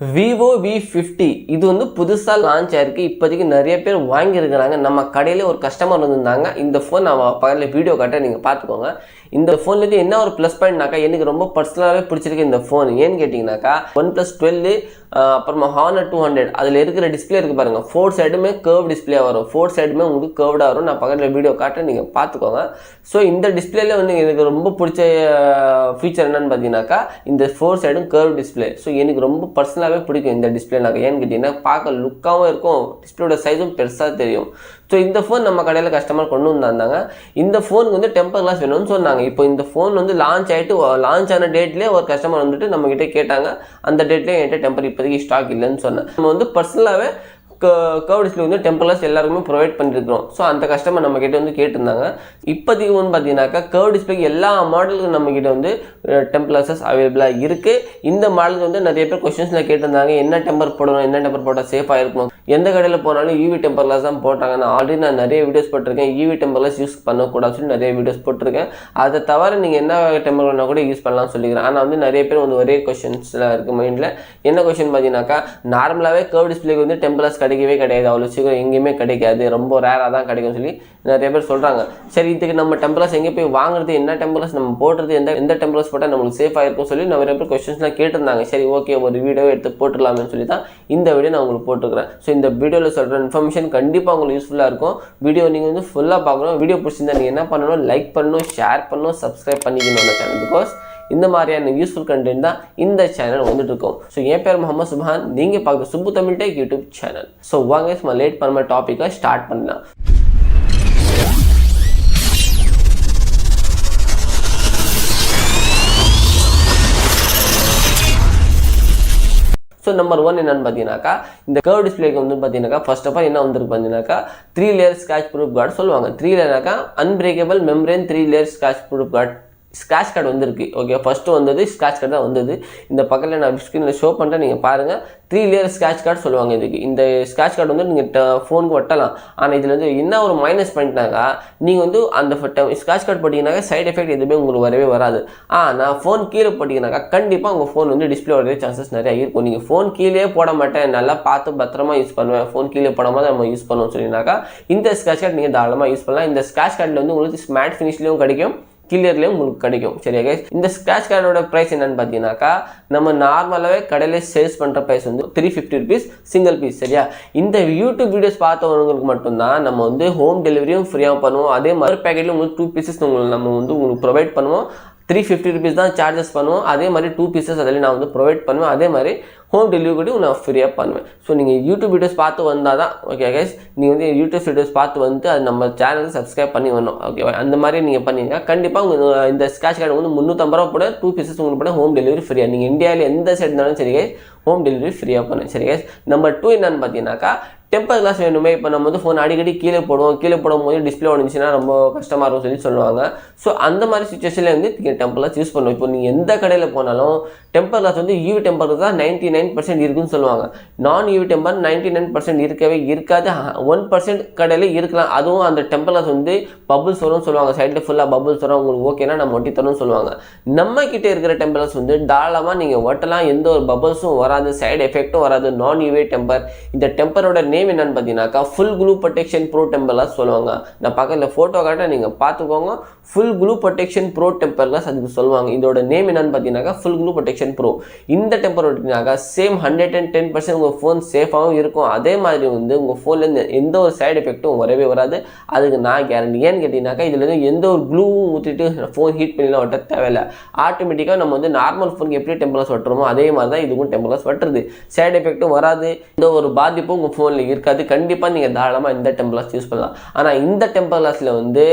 Vivo V50 இது வந்து புதுசா லான்ச் ஆயிருக்கு. இப்போதைக்கு நிறைய பேர் வாங்கியிருக்கிறாங்க. நம்ம கடையில ஒரு கஸ்டமர் வந்திருந்தாங்க. இந்த ஃபோன் நான் பக்கத்துல வீடியோ காட்ட நீங்க பார்த்துக்கோங்க. இந்த ஃபோன்ல என்ன ஒரு ப்ளஸ் பாயிண்ட்னாக்கா எனக்கு ரொம்ப பர்சனலாகவே பிடிச்சிருக்கு இந்த ஃபோன். ஏன்னு கேட்டிங்கனாக்கா OnePlus 12 அப்புறமா Honor 200 அதில் இருக்கிற டிஸ்பிளே இருக்குது பாருங்கள். 4 சைடுமே கர்வ் டிஸ்பிளே வரும். 4 சைடுமே உங்களுக்கு கர்வ்டாக வரும். நான் பக்கத்தில் வீடியோ காட்ட நீங்கள் பார்த்துக்கோங்க. ஸோ இந்த டிஸ்பிளேல வந்து எனக்கு ரொம்ப பிடிச்ச ஃபீச்சர் என்னன்னு பார்த்தீங்கன்னாக்கா இந்த 4 சைடும் கர்வ் டிஸ்பிளே. ஸோ எனக்கு ரொம்ப பர்சனலாகவே பிடிக்கும் இந்த டிஸ்பிளேனாக்கா. ஏன்னு கேட்டிங்கன்னா பார்க்க லுக்காகவும் இருக்கும், டிஸ்பிளேயோட சைஸும் பெருசாக தெரியும். ஸோ இந்த ஃபோன் நம்ம கடையில் கஸ்டமர் கொண்டு வந்தாங்க. இந்த ஃபோனுக்கு வந்து டெம்பர் கிளாஸ் வேணும்னு சொன்னாங்க. இப்போ இந்த ஃபோன் வந்து லான்ச் ஆன டேட்லேயே ஒரு கஸ்டமர் வந்துட்டு நம்மக்கிட்ட கேட்டாங்க. அந்த டேட்லேயே என்கிட்ட டெம்பர் இப்போதைக்கு ஸ்டாக் இல்லைன்னு சொன்னேன். நம்ம வந்து பர்சனலாகவே கர்வ் டிஸ்பிளே வந்து டெம்பர் கிளாஸ் எல்லாருக்குமே ப்ரொவைட் பண்ணியிருக்கிறோம். ஸோ அந்த கஸ்டமர் நம்ம கிட்ட வந்து கேட்டிருந்தாங்க. இப்போதைக்கு வந்து பார்த்தீங்கன்னாக்கா கர்வ் டிஸ்பிளேக்கு எல்லா மாடலுக்கும் நம்ம கிட்ட வந்து டெம்பர் கிளாஸஸ் அவைலபிளாக இருக்குது. இந்த மாடலுக்கு வந்து நிறைய பேர் கொஸ்டின்ஸில் கேட்டிருந்தாங்க, என்ன டெம்பர் போடணும், என்ன டெம்பர் போட்டால் சேஃபாக இருக்கும், எந்த கடையில் போனாலும் யூவி டெம்பர் கிளாஸ் தான் போட்டாங்க. நான் நிறைய வீடியோஸ் போட்டிருக்கேன். யூவி டெம்பர் கிளாஸ் யூஸ் பண்ணக்கூடாதுன்னு சொல்லி நிறைய வீடியோஸ் போட்டிருக்கேன். அதை தவிர நீங்கள் என்ன டெம்பர் வேணால் கூட யூஸ் பண்ணலாம்னு சொல்லிக்கிறேன். ஆனால் வந்து நிறைய பேர் வந்து ஒரே கொஸ்டின்ஸில் இருக்குது மைண்டில். என்ன கொஸ்டின் பார்த்தீங்கன்னாக்கா நார்மலாகவே கர்வ் டிஸ்பிளேக்கு வந்து டெம்பர் கிளாஸ் கிடைக்கவே கிடையாது, அவ்வளோ சீக்கிரம் எங்கேயுமே கிடைக்காது, ரொம்ப ரேராக தான் கிடைக்கும் சொல்லி நிறைய பேர் சொல்கிறாங்க. சரி, இதுக்கு நம்ம டெம்பர் கிளாஸ் எங்கே போய் வாங்குறது, என்ன டெம்பர் கிளாஸ் நம்ம போடுறது, எந்த டெம்பர் கிளாஸ் போட்டால் நம்மளுக்கு சேஃபாக இருக்கும் சொல்லி நிறைய பேர் கொஸ்டின்ஸ்லாம் கேட்டிருந்தாங்க. சரி, ஓகே, ஒரு வீடியோ எடுத்து போட்டுடலாம்னு சொல்லி தான் இந்த வீடியோ நான் உங்களுக்கு போட்டுருக்கிறேன். ஸோ இந்த வீடியோவில் சொல்கிற இன்ஃபர்மேஷன் கண்டிப்பாக உங்களுக்கு யூஸ்ஃபுல்லாக இருக்கும். வீடியோ நீங்கள் வந்து ஃபுல்லாக பார்க்கணும். வீடியோ பிடிச்சிருந்தா நீங்கள் என்ன பண்ணணும், லைக் பண்ணணும், ஷேர் பண்ணணும், சப்ஸ்கிரைப் பண்ணிக்கணும் அந்த சேனல். பிகாஸ் இந்த மாதிரியான யூஸ்ஃபுல் கண்டென்ட் தான் இந்த சேனல் வந்துட்டு இருக்கும். ஸோ என் பேர் முகமது சுப்ஹான், நீங்கள் பார்க்குற Subbu Tamil tech YouTube channel. So வாங்க சும்மா லேட் பண்ண டாப்பிக்கை ஸ்டார்ட் பண்ணலாம். ஸோ நம்பர் 1 என்னன்னு பார்த்தீங்கன்னாக்கா இந்த கர்வ் டிஸ்பிளேக்கு வந்து பார்த்தீங்கன்னாக்கா ஃபர்ஸ்ட் ஆஃப் ஆல் என்ன வந்துருக்கு பார்த்தீங்கன்னாக்கா 3 லேயர் ஸ்க்ராட்ச் ப்ரூஃப் கார்டு சொல்லுவாங்க. 3 லேயர்னாக்கா unbreakable membrane 3 layer scratch proof card scratch card வந்துருக்கு. ஓகே, ஃபஸ்ட்டு வந்தது ஸ்க்ராட்ச் கார்டு தான் வந்தது. இந்த பக்கத்தில் நான் ஸ்க்ரீனில் ஷோ பண்ணுறேன், நீங்கள் பாருங்கள். 3 லேயர் ஸ்க்ராட்ச் கார்டு சொல்லுவாங்க இதுக்கு. இந்த ஸ்க்ராட்ச் கார்டு வந்து நீங்கள் ஃபோனுக்கு ஒட்டலாம். ஆனால் இதில் வந்து என்ன ஒரு மைனஸ் பண்ணிட்டாக்கா, நீங்கள் வந்து அந்த ஸ்க்ராட்ச் கார்டு போட்டிங்கனாக்கா சைட் எஃபெக்ட் எதுவுமே உங்களுக்கு வரவே வராது. ஆனால் ஃபோன் கீழே போட்டிங்கனாக்கா கண்டிப்பாக உங்கள் ஃபோன் வந்து டிஸ்பிளே வரவே சான்சஸ் நிறையா இருக்கும். நீங்கள் ஃபோன் கீழே போட மாட்டேன், நல்லா பார்த்து பத்திரமா யூஸ் பண்ணுவேன், ஃபோன் கீழே போடாமல் தான் நம்ம யூஸ் பண்ணுவோம் சொல்லினாக்கா இந்த ஸ்க்ராட்ச் கார்டு நீங்கள் தாராளமாக யூஸ் பண்ணலாம். இந்த ஸ்க்ராட்ச் கார்டில் வந்து உங்களுக்கு ஸ்மார்ட் ஃபினிஷ்லேயும் கிடைக்கும், கிளியர்லேயும் உங்களுக்கு கிடைக்கும். சரியா கைஸ், இந்த ஸ்க்ராட்ச் கார்டோட ப்ரைஸ் என்னன்னு பார்த்தீங்கன்னாக்கா நம்ம நார்மலாகவே கடையில் சேல்ஸ் பண்ணுற ப்ரைஸ் வந்து 350 rupees சிங்கிள் பீஸ். சரியா, இந்த யூடியூப் வீடியோஸ் பார்த்தவங்களுக்கு மட்டும்தான் நம்ம வந்து ஹோம் டெலிவரியும் ஃப்ரீயாக பண்ணுவோம். அதே மாதிரி பேக்கெட்டில் உங்களுக்கு 2 பீசஸ் நம்ம வந்து உங்களுக்கு ப்ரொவைட் பண்ணுவோம். 350 rupees தான் சார்ஜஸ் பண்ணுவோம். அதே மாதிரி 2 பீசஸ் அதில் நான் வந்து ப்ரொவைட் பண்ணுவேன். அதே மாதிரி ஹோம் டெலிவரி நான் ஃப்ரீயாக பண்ணுவேன். ஸோ நீங்கள் யூடியூப் வீடியோஸ் பார்த்து வந்தால் தான் ஓகே கைஸ், நீங்கள் வந்து யூடியூப் வீடியோஸ் பார்த்து வந்து அது நம்ம சேனலுக்கு சப்ஸ்கிரைப் பண்ணி வரணும். ஓகேவா, அந்த மாதிரி நீங்கள் பண்ணீங்கன்னா கண்டிப்பாக உங்களுக்கு இந்த ஸ்க்ராட்ச் கார்டு வந்து 350 ரூபா போட 2 பீசஸ் உங்களுக்கு போட ஹோம் டெலிவரி ஃப்ரீயாக. நீங்கள் இந்தியாவில் எந்த சைடு இருந்தாலும் சரி கைஸ், ஹோம் டெலிவரி ஃப்ரீயாக பண்ணுவேன். சரி கைஸ், நம்பர் 2 என்னன்னு பார்த்தீங்கன்னாக்கா டெம்பர் கிளாஸ் வேணுமே. இப்போ நம்ம வந்து ஃபோன் அடிக்கடி கீழே போடுவோம், கீழே போடும்போது டிஸ்பிளே உடஞ்சிச்சுன்னா ரொம்ப கஷ்டமாக இருக்கும் சொல்லுவாங்க. ஸோ அந்த மாதிரி சுச்சுவேஷனில் வந்து நீங்கள் டெம்பர் கிளாஸ் யூஸ் பண்ணுவோம். இப்போ நீங்கள் எந்த கடையில் போனாலும் டெம்பர் கிளாஸ் வந்து யூவி டெம்பர் கிளாஸ் தான் 99% இருக்குன்னு சொல்லுவாங்க. நான் யூவி டெம்பர் 99% இருக்கவே இருக்காது. 1% கடையில் இருக்கலாம். அதுவும் அந்த டெம்பர் கிளாஸ் வந்து பபுள்ஸ் வரும்னு சொல்லுவாங்க, சைடில் ஃபுல்லாக பபுள்ஸ் வரும். உங்களுக்கு ஓகேனா நம்ம ஒட்டி தரோம்னு சொல்லுவாங்க. நம்ம கிட்டே இருக்கிற டெம்பர் கிளாஸ் வந்து தாராளமாக நீங்கள் ஒட்டலாம், எந்த ஒரு பபுள்ஸும் வராது, சைடு எஃபெக்ட்டும் வராது. நான் யூவி டெம்பர். இந்த டெம்பரோட நேம் என்னன்னு பார்த்தீங்கன்னாக்கா full glue protection pro temper glass சொல்லுவாங்க. நான் பக்கத்தில் ஃபோட்டோ காட்ட நீங்கள் பார்த்துக்கோங்க. Full glue protection pro temper glass அதுக்கு சொல்லுவாங்க. இதோட நேம் என்னன்னு பார்த்தீங்கன்னாக்கா ஃபுல் க்ளூ ப்ரொடெக்ஷன் ப்ரோ. இந்த டெம்பர் ஒட்டினாக்கா சேம் 110% உங்கள் ஃபோன் சேஃபாகவும் இருக்கும். அதே மாதிரி வந்து உங்கள் ஃபோன்லேருந்து எந்த ஒரு சைடு எஃபெக்ட்டும் வரவே வராது. அதுக்கு நான் கேரண்டி. ஏன்னு கேட்டிங்கனாக்கா இதில் வந்து எந்த ஒரு க்ளூவும் ஊற்றிட்டு ஃபோன் ஹீட் பண்ணிலாம் ஒட்ட தேவையில்லை. ஆட்டோமேட்டிக்காக நம்ம வந்து நார்மல் ஃபோனுக்கு எப்படி டெம்பர் கிளாஸ் ஒட்டுறோமோ அதே மாதிரி தான் இதுக்கும் டெம்பர் கிளாஸ் ஒட்டுறது. சைடு எஃபெக்ட்டும் வராது, எந்த ஒரு பாதிப்பும் உங்கள் ஃபோனில் இருக்காது. கண்டிப்பாக நீங்கள் தாராளமாக இந்த டெம்பர் கிளாஸ் யூஸ் பண்ணலாம். ஆனால் இந்த டெம்பர் கிளாஸில் வந்து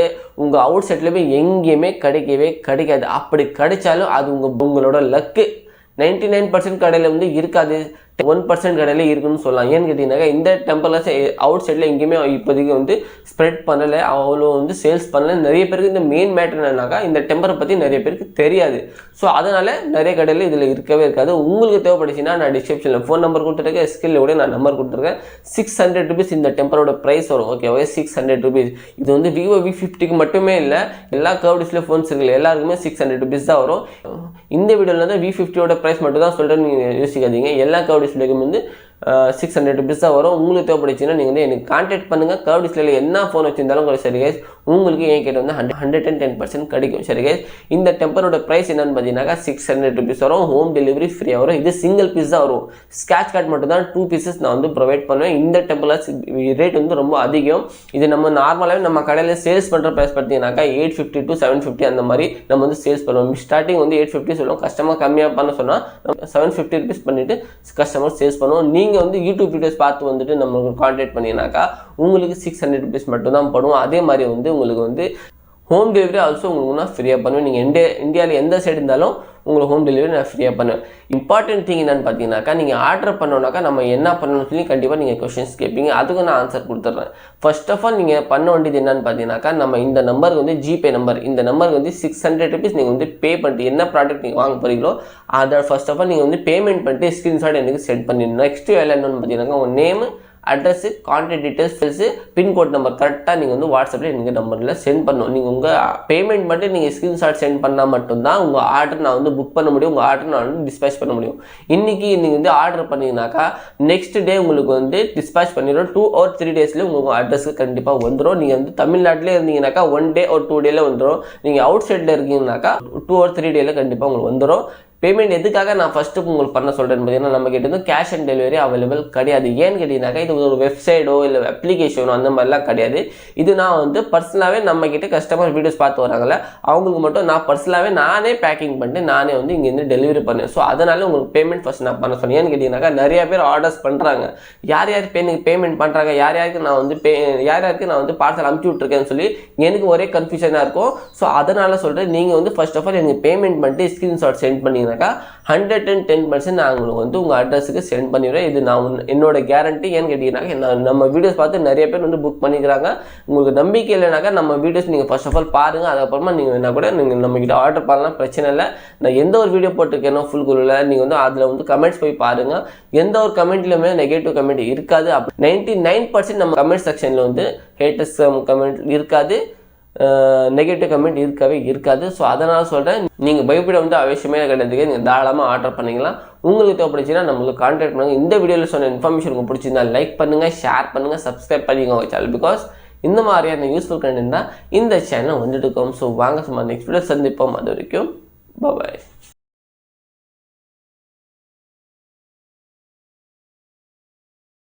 உங்கள் அவுட் சைட்ல போய் எங்கேயுமே கிடைக்காது. அப்படி கிடைச்சாலும் அது உங்களோட லக்கு. 99% கடையில் வந்து இருக்காது, 1% கடையில் இருக்குன்னு சொல்லலாம். ஏன்னு கேட்டிங்கனாக்கா இந்த டெம்பர் கிளாஸ் அவுட் சைடில் எங்கேயுமே இப்போதைக்கு வந்து ஸ்ப்ரெட் பண்ணலை, அவ்வளோ வந்து சேல்ஸ் பண்ணலை. நிறைய பேருக்கு இந்த மெயின் மேட்டர் என்னன்னாக்கா இந்த டெம்பரை பற்றி நிறைய பேருக்கு தெரியாது. ஸோ அதனால் நிறைய கடையில் இதில் இருக்கவே இருக்காது. உங்களுக்கு தேவைப்படுச்சுன்னா நான் டிஸ்கிரிப்ஷனில் ஃபோன் நம்பர் கொடுத்துருக்கேன், ஸ்கில்ல கூட நான் நம்பர் கொடுத்துருக்கேன். 600 rupees இந்த டெம்பரோட ப்ரைஸ் வரும். ஓகேவா, 600 rupees. இது வந்து Vivo V50க்கு மட்டுமே இல்லை, எல்லா கர்வ் டிஸ்பிளே ஃபோன்ஸ் இருக்குல்ல எல்லாருக்குமே 600 rupees தான் வரும். இந்த வீடியோவில் வந்து V50யோட ப்ரைஸ் மட்டும் தான் சொல்கிறேன்னு நீங்கள் யோசிக்காதீங்க. எல்லா கர்வ் டிஸ்பிளேக்கும் வந்து 600 rupees தான் வரும். உங்களுக்கு தேவைப்படுச்சுன்னா நீங்கள் வந்து எனக்கு கான்டாக்ட் பண்ணுங்கள். கர்வ் டிஸ்பிளேல என்ன ஃபோன் வச்சிருந்தாலும் கூட சரி கைஸ், உங்களுக்கு என் கிட்ட வந்து 110% கிடைக்கும். சரி கைஸ், இந்த டெம்பரோட ப்ரைஸ் என்னன்னு பார்த்தீங்கன்னா 600 rupees வரும். ஹோம் டெலிவரி ஃப்ரீயாக வரும். இது சிங்கிள் பீஸ் தான் வரும். ஸ்க்ராட்ச் கார்டு மட்டும் தான் 2 pieces நான் வந்து ப்ரொவைட் பண்ணுவேன். இந்த டெம்பரில் ரேட் வந்து ரொம்ப அதிகம். இது நம்ம நார்மலாகவே நம்ம கடையில் சேல்ஸ் பண்ணுற ப்ரைஸ் பார்த்தீங்கன்னாக்கா 850 to 750 அந்த மாதிரி நம்ம வந்து சேல்ஸ் பண்ணுவோம். ஸ்டார்டிங் வந்து 850 சொல்லுவோம். கஸ்டமர் கம்மியாக பண்ண சொன்னால் 750 rupees பண்ணிவிட்டு கஸ்டமர் சேல்ஸ் பண்ணுவோம். நீங்கள் வந்து யூடியூப் வீடியோஸ் பார்த்து வந்துட்டு நம்மளுக்கு கான்டாக்ட் பண்ணிங்கனாக்கா உங்களுக்கு 600 rupees மட்டும் தான் போடுவோம். அதே மாதிரி வந்து உங்களுக்கு வந்து ஹோம் டெலிவரி ஆல்சோ உங்களுக்கு நான் ஃப்ரீயாக பண்ணுவேன். நீங்கள் இந்தியாவில் எந்த சைடு இருந்தாலும் உங்களுக்கு ஹோம் டெலிவரி நான் ஃப்ரீயாக பண்ணுவேன். இம்பார்ட்டன்ட் திங் என்னென்னு பார்த்தீங்கன்னாக்கா, நீங்கள் ஆர்டர் பண்ணோன்னாக்கா நம்ம என்ன பண்ணணும்னு சொல்லி கண்டிப்பாக நீங்கள் கொஷின்ஸ் கேட்பீங்க. அதுக்கு நான் ஆன்சர் கொடுத்துட்றேன். ஃபர்ஸ்ட் ஆஃப் ஆல் நீங்கள் பண்ண வேண்டியது என்னென்னு பார்த்தீங்கன்னாக்கா, நம்ம இந்த நம்பருக்கு வந்து ஜிபே நம்பர், இந்த நம்பருக்கு வந்து 600 rupees நீங்கள் வந்து பே பண்ணிட்டு என்ன ப்ராடக்ட் நீங்கள் வாங்க போகிறீங்களோ அதை ஃபர்ஸ்ட் ஆஃப் ஆல் நீங்கள் வந்து பேமெண்ட் பண்ணிட்டு ஸ்க்ரீன்ஷாட் எனக்கு சென்ட் பண்ணிடணும். நெக்ஸ்ட் வேலை என்னென்னு பார்த்தீங்கன்னாக்கா, உங்கள் name, address, contact details, pin code number கரெக்டாக நீங்கள் வந்து வாட்ஸ்அப்பில் எனக்கு நம்பரில் சென்ட் பண்ணணும். நீங்கள் உங்கள் பேமெண்ட் மட்டும் நீங்கள் ஸ்க்ரீன்ஷாட் சென்ட் பண்ணால் மட்டும்தான் உங்கள் ஆர்டர் நான் வந்து புக் பண்ண முடியும். உங்கள் ஆர்டர் நான் வந்து டிஸ்பேச் பண்ண முடியும். இன்றைக்கி நீங்கள் வந்து ஆர்டர் பண்ணிங்கனாக்கா நெக்ஸ்ட் டே உங்களுக்கு வந்து டிஸ்பேச் பண்ணிடும். 2 or 3 daysலேயே உங்களுக்கு அட்ரஸுக்கு கண்டிப்பாக வந்துடும். நீங்கள் வந்து தமிழ்நாட்டிலே இருந்தீங்கன்னாக்கா 1 day or 2 days வந்துடும். நீங்கள் அவுட் சைடில் இருக்கீங்கன்னாக்கா 2 or 3 days கண்டிப்பாக உங்களுக்கு வந்துடும். பேமெண்ட் எதுக்காக நான் ஃபஸ்ட்டு உங்களுக்கு பண்ண சொல்கிறேன்னு பார்த்தீங்கன்னா, நம்ம கிட்ட வந்து கேஷ் ஆன் டெலிவரி அவைலபிள் கிடையாது. ஏன்னு கேட்டிங்கனாக்கா, இது ஒரு வெப்சைட்டோ இல்லை அப்ளிகேஷனோ அந்த மாதிரிலாம் கிடையாது. இது நான் வந்து பர்சனலாகவே நம்மக்கிட்ட கஸ்டமர் வீடியோஸ் பார்த்து வராங்களே அவங்களுக்கு மட்டும் நான் பர்சனலாகவே நானே பேக்கிங் பண்ணிட்டு நானே வந்து இங்கேருந்து டெலிவரி பண்ணேன். ஸோ அதனால் உங்களுக்கு பேமெண்ட் ஃபஸ்ட் நான் பண்ண சொன்னேன். ஏன்னு கேட்டிங்கனாக்கா, நிறையா பேர் ஆர்டர்ஸ் பண்ணுறாங்க. யார் எனக்கு பேமெண்ட் பண்ணுறாங்க, யார் யாருக்கு நான் வந்து பார்சல் அனுப்பிச்சி விட்ருக்கேன்னு சொல்லி எனக்கு ஒரே கன்ஃபியூஷனாக இருக்கும். ஸோ அதனால் சொல்கிறேன், நீங்கள் வந்து ஃபர்ஸ்ட் ஆஃப் ஆல் எனக்கு பேமெண்ட் பண்ணிட்டு ஸ்க்ரீன்ஷாட் சென்ட் பண்ணி 110% நான் உங்களுக்கு வந்து உங்கள் அட்ரஸுக்கு சென்ட் பண்ணிடுறேன். இது நான் என்னோட கேரண்டி. ஏன்னு கேட்டீங்கன்னாக்கா, நம்ம வீடியோஸ் பார்த்து நிறைய பேர் வந்து புக் பண்ணிக்கிறாங்க. உங்களுக்கு நம்பிக்கை இல்லைனாக்கா நம்ம வீடியோஸ் நீங்கள் ஃபர்ஸ்ட் ஆஃப் ஆல் பாருங்கள். அதுக்கப்புறமா நீங்கள் என்ன கூட நீங்கள் நம்மக்கிட்ட ஆர்டர் பண்ணலாம், பிரச்சனை இல்லை. நான் எந்த ஒரு வீடியோ போட்டிருக்கேனோ ஃபுல் குழுவில் நீங்கள் வந்து அதில் வந்து கமெண்ட்ஸ் போய் பாருங்கள். எந்த ஒரு கமெண்ட்லையுமே நெகட்டிவ் கமெண்ட் இருக்காது. 99% நம்ம கமெண்ட் செக்ஷனில் வந்து ஹேட்டர்ஸ் கமெண்ட் இருக்காது, நெகட்டிவ் கமெண்ட் இருக்கவே இருக்காது. ஸோ அதனால் சொல்கிறேன், நீங்கள் பயப்பட வந்து அவசியமே கிடையாதுங்க. நீங்கள் தாராளமாக ஆர்டர் பண்ணிக்கலாம். உங்களுக்கு தேவைப்படுச்சுன்னா நம்மளுக்கு கான்டாக்ட் பண்ணுங்கள். இந்த வீடியோவில் சொன்ன இன்ஃபர்மேஷன் உங்களுக்கு பிடிச்சிருந்தா லைக் பண்ணுங்கள், ஷேர் பண்ணுங்கள், சப்ஸ்கிரைப் பண்ணிக்கோங்க சேனல். பிகாஸ் இந்த மாதிரியான யூஸ்ஃபுல் கண்டென்ட் தான் இந்த சேனல் வந்துட்டு இருக்கும். ஸோ வாங்க சும்மா நெக்ஸ்ட் வீடியோ சந்திப்போம். அது வரைக்கும் பாய்.